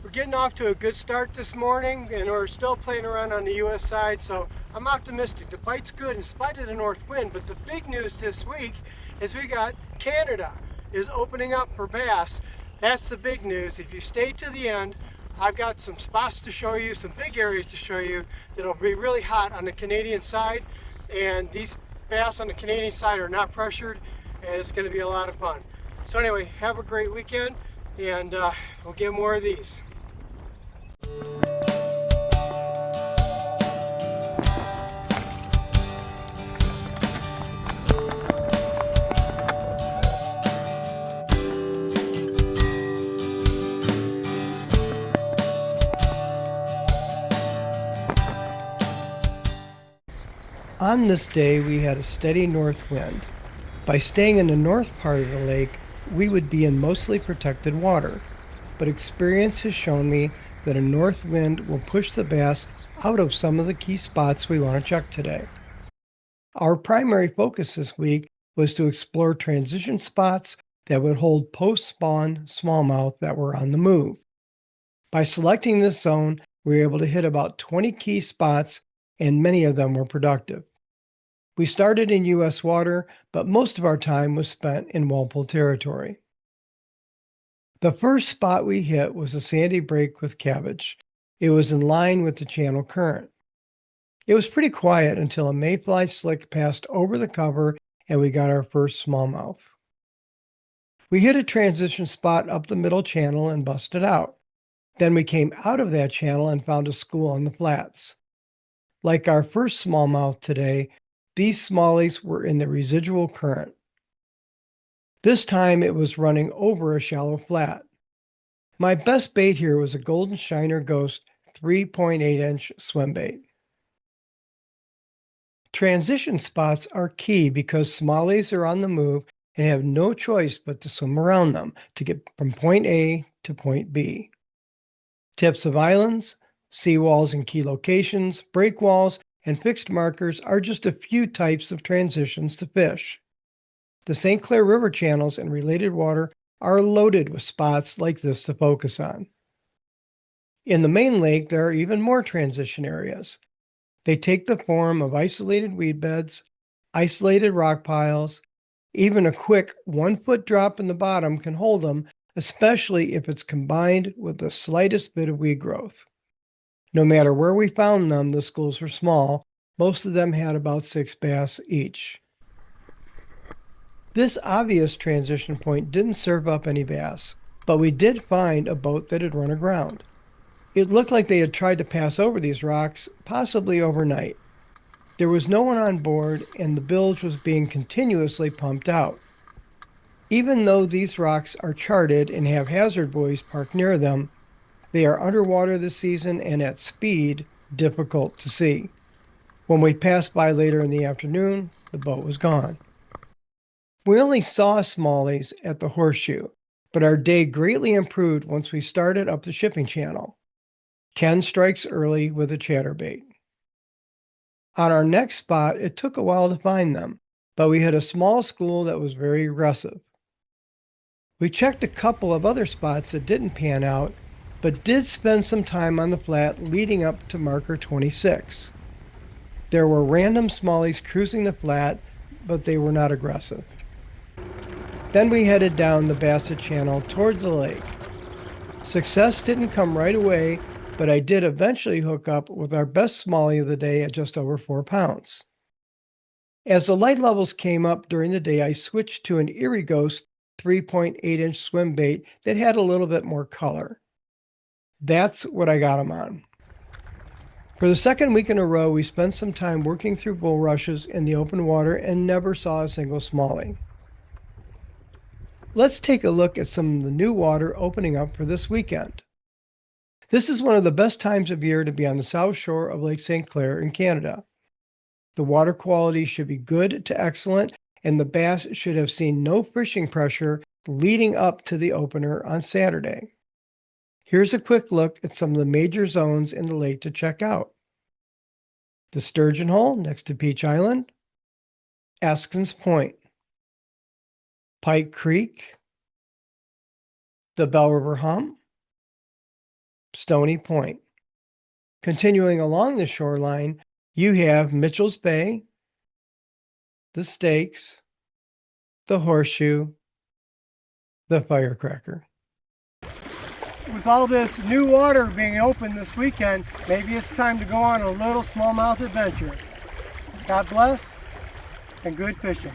We're getting off to a good start this morning, and we're still playing around on the US side, so I'm optimistic. The bite's good in spite of the north wind, but the big news this week is we got Canada is opening up for bass. That's the big news. If you stay to the end, I've got some spots to show you, some big areas to show you that'll be really hot on the Canadian side, and these bass on the Canadian side are not pressured, and it's going to be a lot of fun. So anyway, have a great weekend, and we'll get more of these. On this day, we had a steady north wind. By staying in the north part of the lake, we would be in mostly protected water, but experience has shown me that a north wind will push the bass out of some of the key spots we want to check today. Our primary focus this week was to explore transition spots that would hold post-spawn smallmouth that were on the move. By selecting this zone, we were able to hit about 20 key spots, and many of them were productive. We started in U.S. water, but most of our time was spent in Walpole territory. The first spot we hit was a sandy break with cabbage. It was in line with the channel current. It was pretty quiet until a Mayfly slick passed over the cover and we got our first smallmouth. We hit a transition spot up the middle channel and busted out. Then we came out of that channel and found a school on the flats. Like our first smallmouth today, these smallies were in the residual current. This time it was running over a shallow flat. My best bait here was a Golden Shiner Ghost 3.8-inch swim bait. Transition spots are key because smallies are on the move and have no choice but to swim around them to get from point A to point B. Tips of islands, seawalls in key locations, breakwalls, and fixed markers are just a few types of transitions to fish. The St. Clair River channels and related water are loaded with spots like this to focus on. In the main lake, there are even more transition areas. They take the form of isolated weed beds, isolated rock piles. Even a quick 1-foot drop in the bottom can hold them, especially if it's combined with the slightest bit of weed growth. No matter where we found them, the schools were small. Most of them had about 6 bass each. This obvious transition point didn't serve up any bass, but we did find a boat that had run aground. It looked like they had tried to pass over these rocks, possibly overnight. There was no one on board, and the bilge was being continuously pumped out. Even though these rocks are charted and have hazard buoys parked near them, they are underwater this season and at speed difficult to see. When we passed by later in the afternoon, the boat was gone. We only saw smallies at the Horseshoe, but our day greatly improved once we started up the shipping channel. Ken strikes early with a chatterbait. On our next spot, it took a while to find them, but we had a small school that was very aggressive. We checked a couple of other spots that didn't pan out, but did spend some time on the flat leading up to marker 26. There were random smallies cruising the flat, but they were not aggressive. Then we headed down the Bassett channel toward the lake. Success didn't come right away, but I did eventually hook up with our best smallie of the day at just over 4 pounds. As the light levels came up during the day, I switched to an Erie Ghost 3.8-inch swim bait that had a little bit more color. That's what I got them on. For the second week in a row, we spent some time working through bulrushes in the open water and never saw a single smallie. Let's take a look at some of the new water opening up for this weekend. This is one of the best times of year to be on the south shore of Lake St. Clair in Canada. The water quality should be good to excellent, and the bass should have seen no fishing pressure leading up to the opener on Saturday. Here's a quick look at some of the major zones in the lake to check out. The Sturgeon Hole next to Peach Island, Askins Point, Pike Creek, the Bell River Hump, Stony Point. Continuing along the shoreline, you have Mitchell's Bay, the Stakes, the Horseshoe, the Firecracker. With all this new water being open this weekend, maybe it's time to go on a little smallmouth adventure. God bless and good fishing.